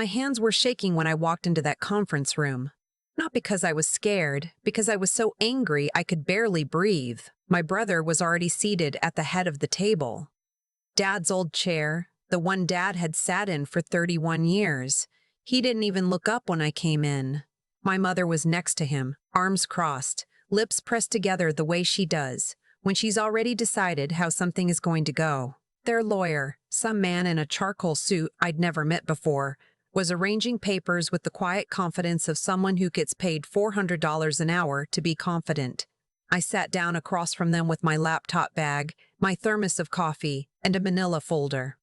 My hands were shaking when I walked into that conference room. Not because I was scared, because I was so angry I could barely breathe. My brother was already seated at the head of the table. Dad's old chair, the one Dad had sat in for 31 years. He didn't even look up when I came in. My mother was next to him, arms crossed, lips pressed together the way she does when she's already decided how something is going to go. Their lawyer, some man in a charcoal suit I'd never met before, was arranging papers with the quiet confidence of someone who gets paid $400 an hour to be confident. I sat down across from them with my laptop bag, my thermos of coffee, and a manila folder.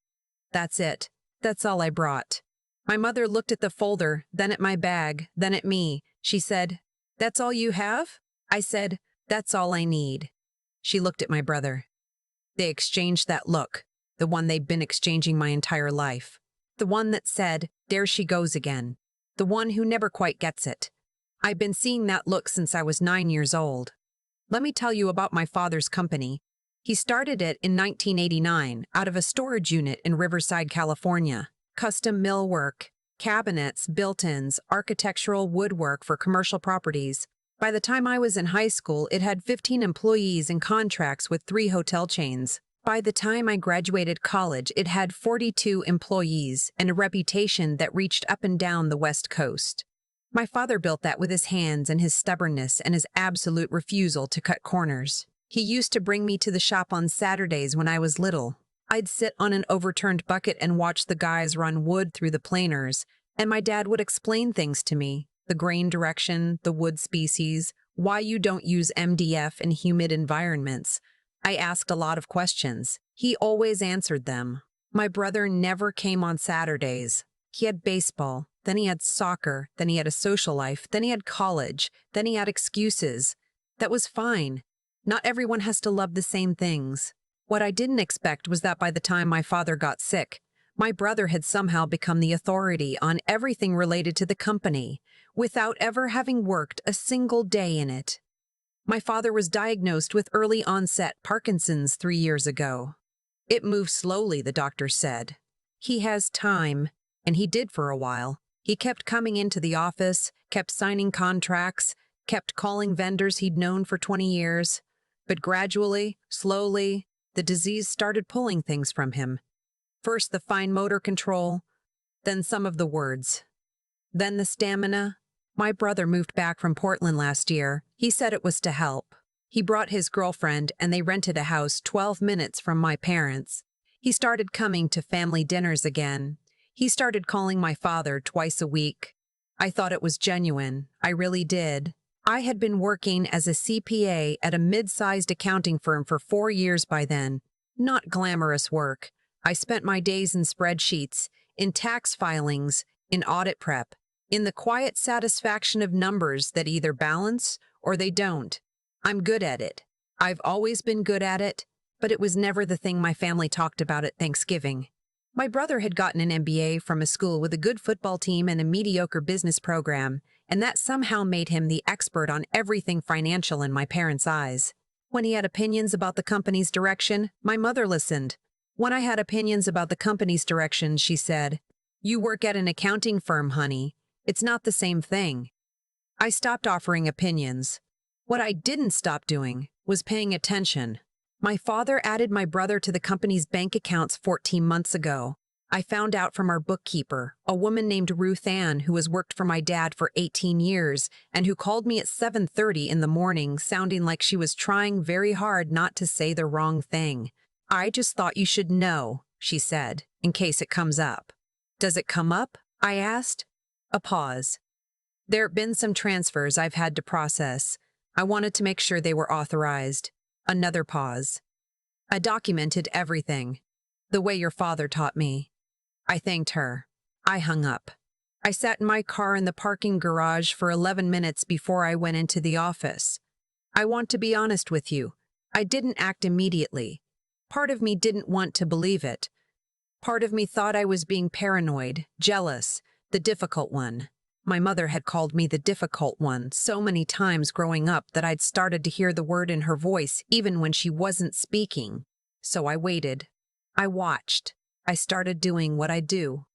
That's it. That's all I brought. My mother looked at the folder, then at my bag, then at me. She said, "That's all you have?" I said, "That's all I need." She looked at my brother. They exchanged that look, the one they've been exchanging my entire life. The one that said, "There she goes again." The one who never quite gets it. I've been seeing that look since I was 9 years old. Let me tell you about my father's company. He started it in 1989 out of a storage unit in Riverside, California. Custom millwork, cabinets, built-ins, architectural woodwork for commercial properties. By the time I was in high school, it had 15 employees and contracts with 3 hotel chains. By the time I graduated college, it had 42 employees and a reputation that reached up and down the West Coast. My father built that with his hands and his stubbornness and his absolute refusal to cut corners. He used to bring me to the shop on Saturdays when I was little. I'd sit on an overturned bucket and watch the guys run wood through the planers, and my dad would explain things to me, the grain direction, the wood species, why you don't use MDF in humid environments. I asked a lot of questions. He always answered them. My brother never came on Saturdays. He had baseball, then he had soccer, then he had a social life, then he had college, then he had excuses. That was fine. Not everyone has to love the same things. What I didn't expect was that by the time my father got sick, my brother had somehow become the authority on everything related to the company, without ever having worked a single day in it. My father was diagnosed with early onset Parkinson's 3 years ago. It moves slowly, the doctor said. He has time, and he did for a while. He kept coming into the office, kept signing contracts, kept calling vendors he'd known for 20 years. But gradually, slowly, the disease started pulling things from him. First the fine motor control, then some of the words, then the stamina. My brother moved back from Portland last year. He said it was to help. He brought his girlfriend and they rented a house 12 minutes from my parents. He started coming to family dinners again. He started calling my father twice a week. I thought it was genuine. I really did. I had been working as a CPA at a mid-sized accounting firm for 4 years by then. Not glamorous work. I spent my days in spreadsheets, in tax filings, in audit prep, in the quiet satisfaction of numbers that either balance or they don't. I'm good at it. I've always been good at it, but it was never the thing my family talked about at Thanksgiving. My brother had gotten an MBA from a school with a good football team and a mediocre business program, and that somehow made him the expert on everything financial in my parents' eyes. When he had opinions about the company's direction, my mother listened. When I had opinions about the company's direction, she said, "You work at an accounting firm, honey. It's not the same thing." I stopped offering opinions. What I didn't stop doing was paying attention. My father added my brother to the company's bank accounts 14 months ago. I found out from our bookkeeper, a woman named Ruth Ann who has worked for my dad for 18 years and who called me at 7:30 in the morning sounding like she was trying very hard not to say the wrong thing. "I just thought you should know," she said, "in case it comes up." "Does it come up?" I asked. A pause. There have been some transfers I've had to process. I wanted to make sure they were authorized. Another pause. "I documented everything, the way your father taught me." I thanked her. I hung up. I sat in my car in the parking garage for 11 minutes before I went into the office. I want to be honest with you. I didn't act immediately. Part of me didn't want to believe it. Part of me thought I was being paranoid, jealous, the difficult one. My mother had called me the difficult one so many times growing up that I'd started to hear the word in her voice even when she wasn't speaking. So I waited. I watched. I started doing what I do.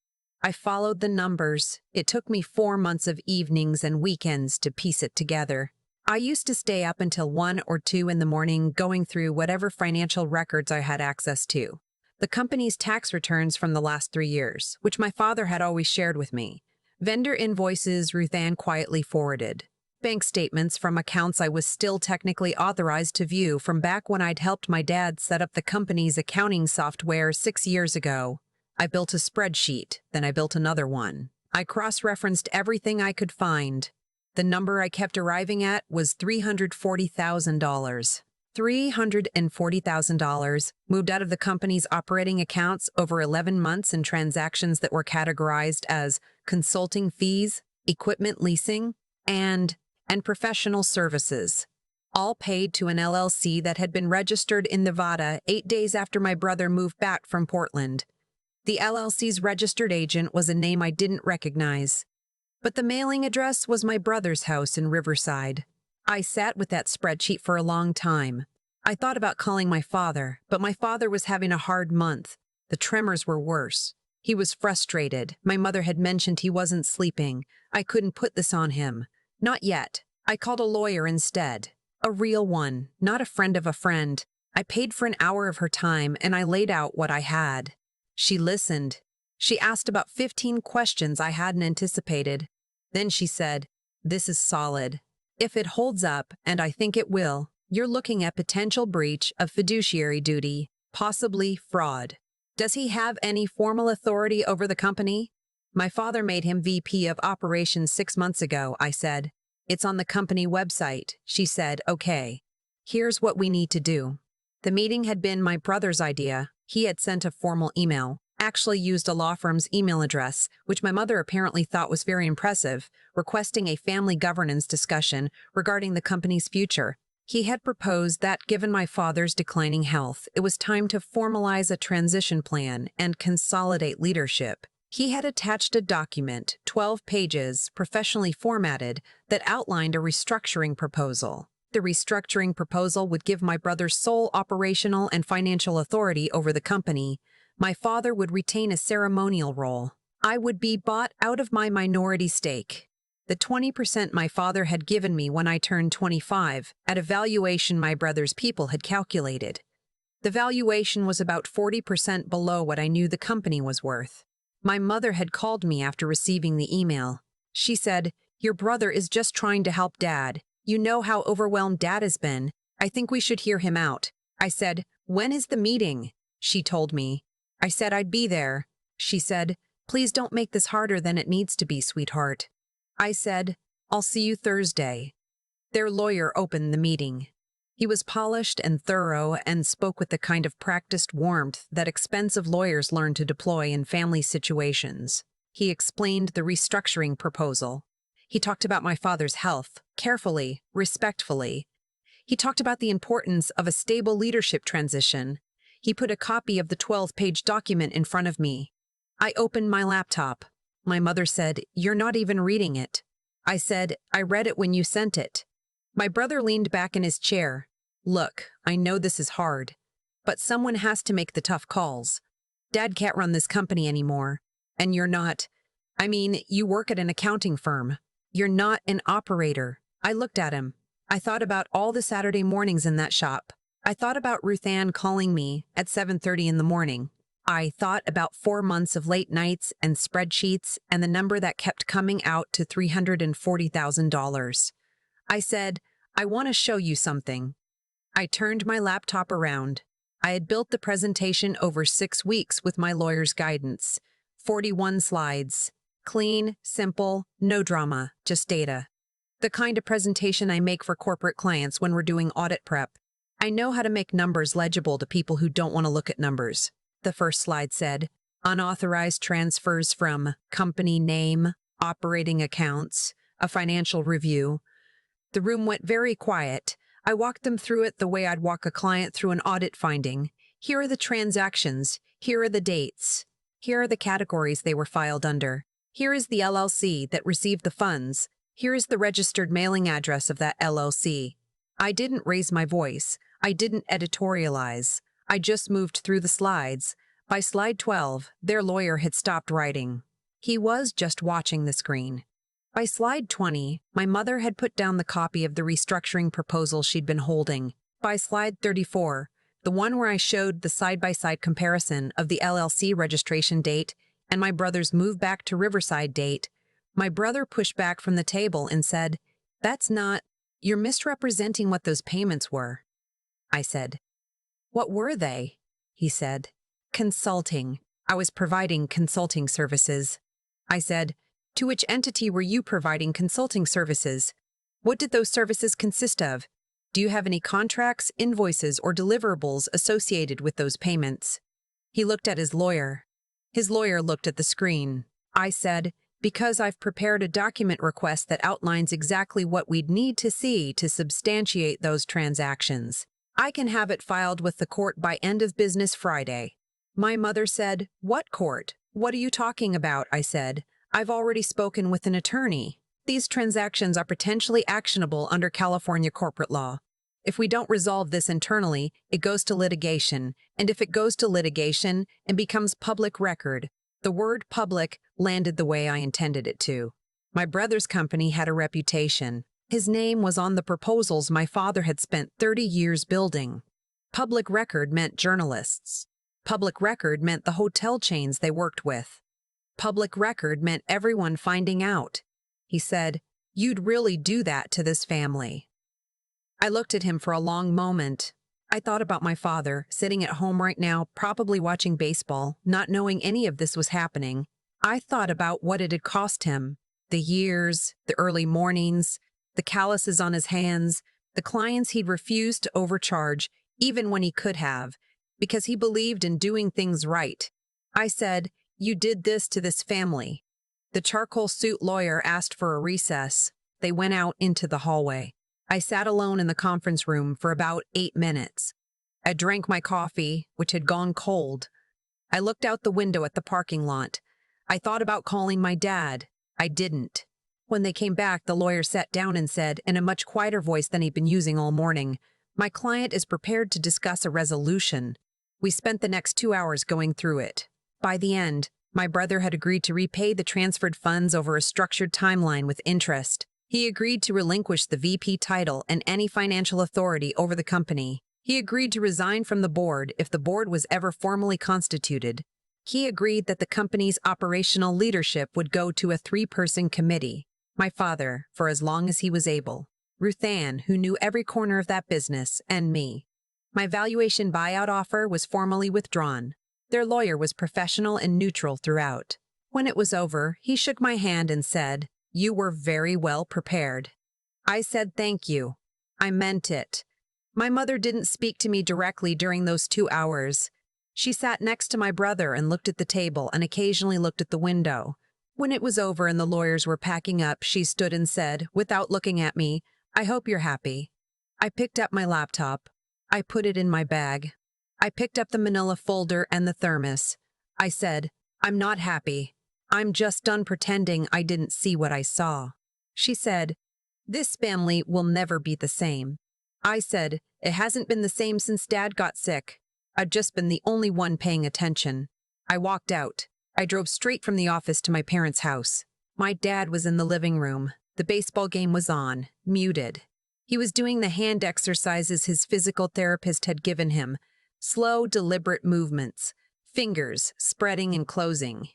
I followed the numbers. It took me 4 months of evenings and weekends to piece it together. I used to stay up until 1 or 2 in the morning going through whatever financial records I had access to. The company's tax returns from the last 3 years, which my father had always shared with me. Vendor invoices Ruth Ann quietly forwarded. Bank statements from accounts I was still technically authorized to view from back when I'd helped my dad set up the company's accounting software 6 years ago. I built a spreadsheet, then I built another one. I cross-referenced everything I could find. The number I kept arriving at was $340,000. $340,000 moved out of the company's operating accounts over 11 months in transactions that were categorized as consulting fees, equipment leasing, and professional services, all paid to an LLC that had been registered in Nevada 8 days after my brother moved back from Portland. The LLC's registered agent was a name I didn't recognize, but the mailing address was my brother's house in Riverside. I sat with that spreadsheet for a long time. I thought about calling my father, but my father was having a hard month. The tremors were worse. He was frustrated. My mother had mentioned he wasn't sleeping. I couldn't put this on him. Not yet. I called a lawyer instead. A real one, not a friend of a friend. I paid for an hour of her time, and I laid out what I had. She listened. She asked about 15 questions I hadn't anticipated. Then she said, "This is solid. If it holds up, and I think it will, you're looking at potential breach of fiduciary duty, possibly fraud. Does he have any formal authority over the company?" "My father made him VP of Operations 6 months ago," I said. "It's on the company website." She said, "Okay. Here's what we need to do." The meeting had been my brother's idea. He had sent a formal email, actually used a law firm's email address, which my mother apparently thought was very impressive, requesting a family governance discussion regarding the company's future. He had proposed that, given my father's declining health, it was time to formalize a transition plan and consolidate leadership. He had attached a document, 12 pages, professionally formatted, that outlined a restructuring proposal. The restructuring proposal would give my brother sole operational and financial authority over the company. My father would retain a ceremonial role. I would be bought out of my minority stake. The 20% my father had given me when I turned 25, at a valuation my brother's people had calculated. The valuation was about 40% below what I knew the company was worth. My mother had called me after receiving the email. She said, "Your brother is just trying to help Dad. You know how overwhelmed Dad has been. I think we should hear him out." I said, "When is the meeting?" She told me. I said I'd be there. She said, "Please don't make this harder than it needs to be, sweetheart." I said, "I'll see you Thursday." Their lawyer opened the meeting. He was polished and thorough and spoke with the kind of practiced warmth that expensive lawyers learn to deploy in family situations. He explained the restructuring proposal. He talked about my father's health, carefully, respectfully. He talked about the importance of a stable leadership transition. He put a copy of the 12-page document in front of me. I opened my laptop. My mother said, "You're not even reading it." I said, "I read it when you sent it." My brother leaned back in his chair. "Look, I know this is hard, but someone has to make the tough calls. Dad can't run this company anymore, and you're not. I mean, you work at an accounting firm. You're not an operator." I looked at him. I thought about all the Saturday mornings in that shop. I thought about Ruth Ann calling me at 7:30 in the morning. I thought about 4 months of late nights and spreadsheets and the number that kept coming out to $340,000. I said, "I want to show you something." I turned my laptop around. I had built the presentation over 6 weeks with my lawyer's guidance. 41 slides. Clean, simple, no drama, just data. The kind of presentation I make for corporate clients when we're doing audit prep. I know how to make numbers legible to people who don't want to look at numbers. The first slide said, unauthorized transfers from company name, operating accounts, a financial review. The room went very quiet. I walked them through it the way I'd walk a client through an audit finding. Here are the transactions. Here are the dates. Here are the categories they were filed under. Here is the LLC that received the funds. Here is the registered mailing address of that LLC. I didn't raise my voice. I didn't editorialize. I just moved through the slides. By slide 12, their lawyer had stopped writing. He was just watching the screen. By slide 20, my mother had put down the copy of the restructuring proposal she'd been holding. By slide 34, the one where I showed the side-by-side comparison of the LLC registration date and my brother's move back to Riverside date, my brother pushed back from the table and said, "That's not, you're misrepresenting what those payments were." I said, "What were they?" He said, "Consulting. I was providing consulting services." I said, "To which entity were you providing consulting services? What did those services consist of? Do you have any contracts, invoices, or deliverables associated with those payments?" He looked at his lawyer. His lawyer looked at the screen. I said, "Because I've prepared a document request that outlines exactly what we'd need to see to substantiate those transactions. I can have it filed with the court by end of business Friday." My mother said, "What court? What are you talking about?" I said, "I've already spoken with an attorney. These transactions are potentially actionable under California corporate law. If we don't resolve this internally, it goes to litigation, and if it goes to litigation and becomes public record, the word public landed the way I intended it to. My brother's company had a reputation. His name was on the proposals my father had spent 30 years building. Public record meant journalists. Public record meant the hotel chains they worked with. Public record meant everyone finding out. He said, "You'd really do that to this family." I looked at him for a long moment. I thought about my father, sitting at home right now, probably watching baseball, not knowing any of this was happening. I thought about what it had cost him. The years, the early mornings, the calluses on his hands, the clients he'd refused to overcharge, even when he could have, because he believed in doing things right. I said, "You did this to this family." The charcoal suit lawyer asked for a recess. They went out into the hallway. I sat alone in the conference room for about 8 minutes. I drank my coffee, which had gone cold. I looked out the window at the parking lot. I thought about calling my dad. I didn't. When they came back, the lawyer sat down and said, in a much quieter voice than he'd been using all morning, "My client is prepared to discuss a resolution." We spent the next 2 hours going through it. By the end, my brother had agreed to repay the transferred funds over a structured timeline with interest. He agreed to relinquish the VP title and any financial authority over the company. He agreed to resign from the board if the board was ever formally constituted. He agreed that the company's operational leadership would go to a 3-person committee. My father, for as long as he was able. Ruth Ann, who knew every corner of that business, and me. My valuation buyout offer was formally withdrawn. Their lawyer was professional and neutral throughout. When it was over, he shook my hand and said, "You were very well prepared." I said thank you. I meant it. My mother didn't speak to me directly during those 2 hours. She sat next to my brother and looked at the table and occasionally looked at the window. When it was over and the lawyers were packing up, she stood and said, without looking at me, "I hope you're happy." I picked up my laptop. I put it in my bag. I picked up the manila folder and the thermos. I said, "I'm not happy. I'm just done pretending I didn't see what I saw." She said, "This family will never be the same." I said, "It hasn't been the same since Dad got sick. I've just been the only one paying attention." I walked out. I drove straight from the office to my parents' house. My dad was in the living room. The baseball game was on, muted. He was doing the hand exercises his physical therapist had given him. Slow, deliberate movements, fingers spreading and closing.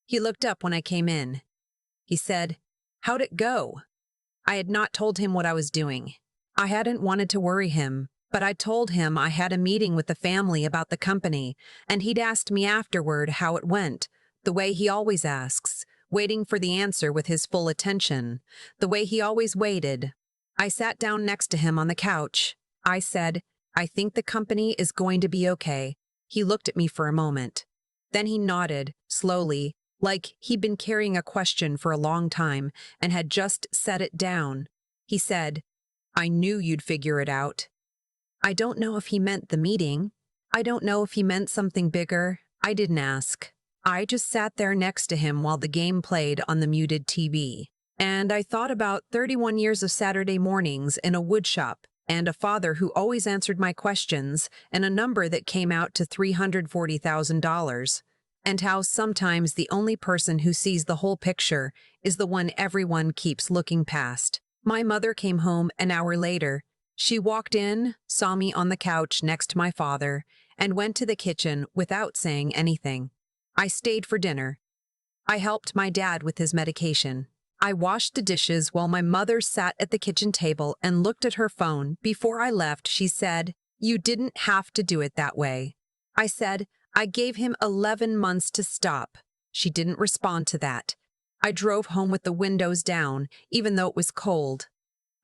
He looked up when I came in. He said, "How'd it go?" I had not told him what I was doing. I hadn't wanted to worry him, but I told him I had a meeting with the family about the company, and he'd asked me afterward how it went, the way he always asks, waiting for the answer with his full attention, the way he always waited. I sat down next to him on the couch. I said, "I think the company is going to be okay." He looked at me for a moment. Then he nodded, slowly, like he'd been carrying a question for a long time and had just set it down. He said, "I knew you'd figure it out." I don't know if he meant the meeting. I don't know if he meant something bigger. I didn't ask. I just sat there next to him while the game played on the muted TV. And I thought about 31 years of Saturday mornings in a woodshop, and a father who always answered my questions, and a number that came out to $340,000. and how sometimes the only person who sees the whole picture is the one everyone keeps looking past. My mother came home an hour later. She walked in, saw me on the couch next to my father, and went to the kitchen without saying anything. I stayed for dinner. I helped my dad with his medication. I washed the dishes while my mother sat at the kitchen table and looked at her phone. Before I left, she said, "You didn't have to do it that way." I said, "I gave him 11 months to stop." She didn't respond to that. I drove home with the windows down, even though it was cold.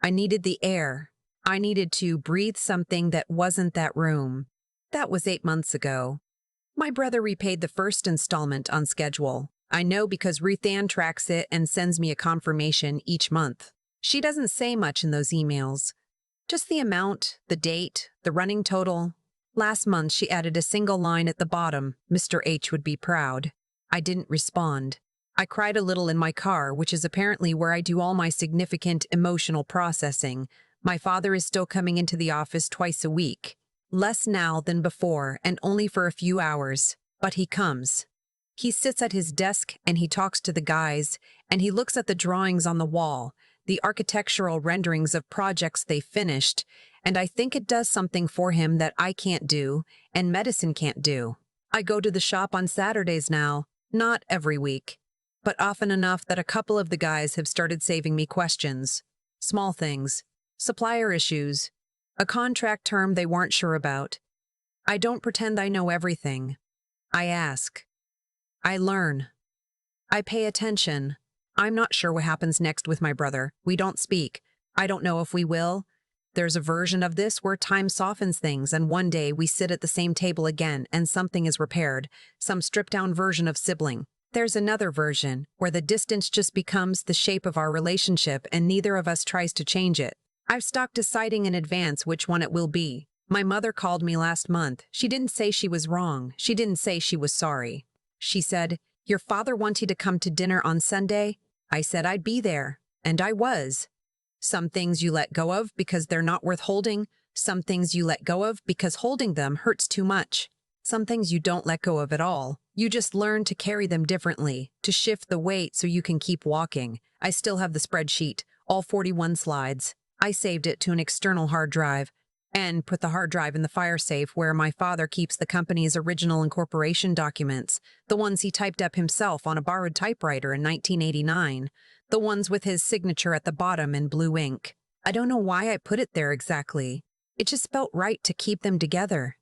I needed the air. I needed to breathe something that wasn't that room. That was 8 months ago. My brother repaid the first installment on schedule. I know because Ruth Ann tracks it and sends me a confirmation each month. She doesn't say much in those emails. Just the amount, the date, the running total. Last month, she added a single line at the bottom, "Mr. H would be proud." I didn't respond. I cried a little in my car, which is apparently where I do all my significant emotional processing. My father is still coming into the office twice a week. Less now than before, and only for a few hours. But he comes. He sits at his desk and he talks to the guys, and he looks at the drawings on the wall, the architectural renderings of projects they finished, and I think it does something for him that I can't do and medicine can't do. I go to the shop on Saturdays now, not every week, but often enough that a couple of the guys have started saving me questions. Small things, supplier issues, a contract term they weren't sure about. I don't pretend I know everything. I ask. I learn. I pay attention. I'm not sure what happens next with my brother. We don't speak. I don't know if we will. There's a version of this where time softens things and one day we sit at the same table again and something is repaired, some stripped-down version of sibling. There's another version where the distance just becomes the shape of our relationship and neither of us tries to change it. I've stopped deciding in advance which one it will be. My mother called me last month. She didn't say she was wrong. She didn't say she was sorry. She said, "Your father wants you to come to dinner on Sunday?" I said I'd be there, and I was. Some things you let go of because they're not worth holding. Some things you let go of because holding them hurts too much. Some things you don't let go of at all. You just learn to carry them differently, to shift the weight so you can keep walking. I still have the spreadsheet, all 41 slides. I saved it to an external hard drive and put the hard drive in the fire safe where my father keeps the company's original incorporation documents, the ones he typed up himself on a borrowed typewriter in 1989, the ones with his signature at the bottom in blue ink. I don't know why I put it there exactly. It just felt right to keep them together.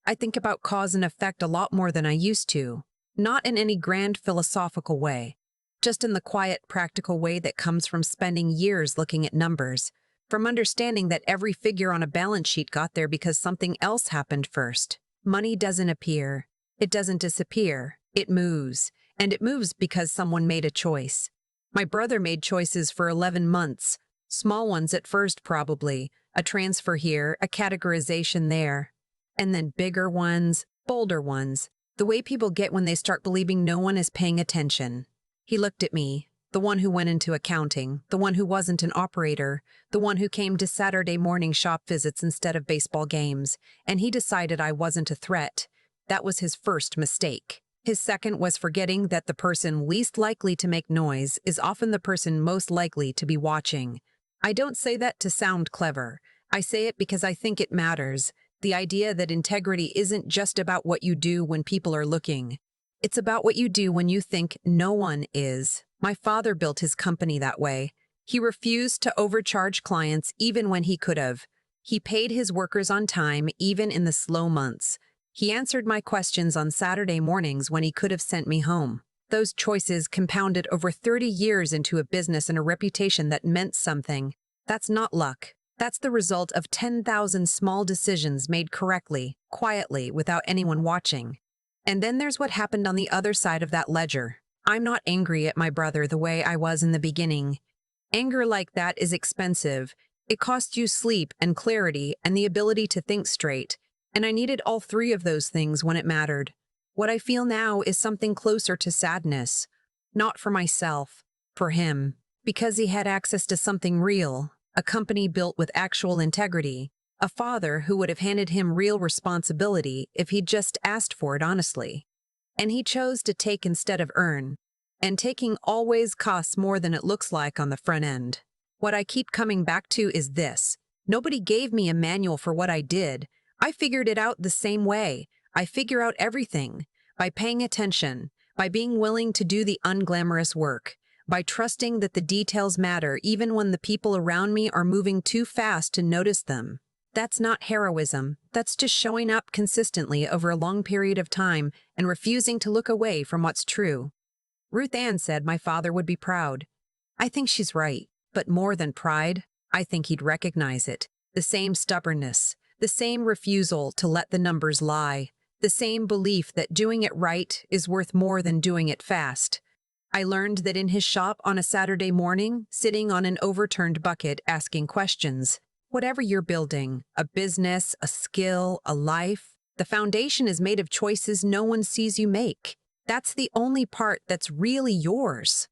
I think about cause and effect a lot more than I used to, not in any grand philosophical way, just in the quiet, practical way that comes from spending years looking at numbers, from understanding that every figure on a balance sheet got there because something else happened first. Money doesn't appear. It doesn't disappear. It moves. And it moves because someone made a choice. My brother made choices for 11 months. Small ones at first, probably. A transfer here, a categorization there. And then bigger ones, bolder ones. The way people get when they start believing no one is paying attention. He looked at me. The one who went into accounting, the one who wasn't an operator, the one who came to Saturday morning shop visits instead of baseball games, and he decided I wasn't a threat. That was his first mistake. His second was forgetting that the person least likely to make noise is often the person most likely to be watching. I don't say that to sound clever. I say it because I think it matters. The idea that integrity isn't just about what you do when people are looking. It's about what you do when you think no one is. My father built his company that way. He refused to overcharge clients even when he could have. He paid his workers on time even in the slow months. He answered my questions on Saturday mornings when he could have sent me home. Those choices compounded over 30 years into a business and a reputation that meant something. That's not luck. That's the result of 10,000 small decisions made correctly, quietly, without anyone watching. And then there's what happened on the other side of that ledger. I'm not angry at my brother the way I was in the beginning. Anger like that is expensive. It costs you sleep and clarity and the ability to think straight. And I needed all three of those things when it mattered. What I feel now is something closer to sadness. Not for myself, for him. Because he had access to something real, a company built with actual integrity, a father who would have handed him real responsibility if he'd just asked for it honestly. And he chose to take instead of earn. And taking always costs more than it looks like on the front end. What I keep coming back to is this. Nobody gave me a manual for what I did. I figured it out the same way. I figure out everything. By paying attention. By being willing to do the unglamorous work. By trusting that the details matter even when the people around me are moving too fast to notice them. That's not heroism. That's just showing up consistently over a long period of time and refusing to look away from what's true. Ruth Ann said my father would be proud. I think she's right, but more than pride, I think he'd recognize it. The same stubbornness, the same refusal to let the numbers lie, the same belief that doing it right is worth more than doing it fast. I learned that in his shop on a Saturday morning, sitting on an overturned bucket asking questions. Whatever you're building, a business, a skill, a life, the foundation is made of choices no one sees you make. That's the only part that's really yours.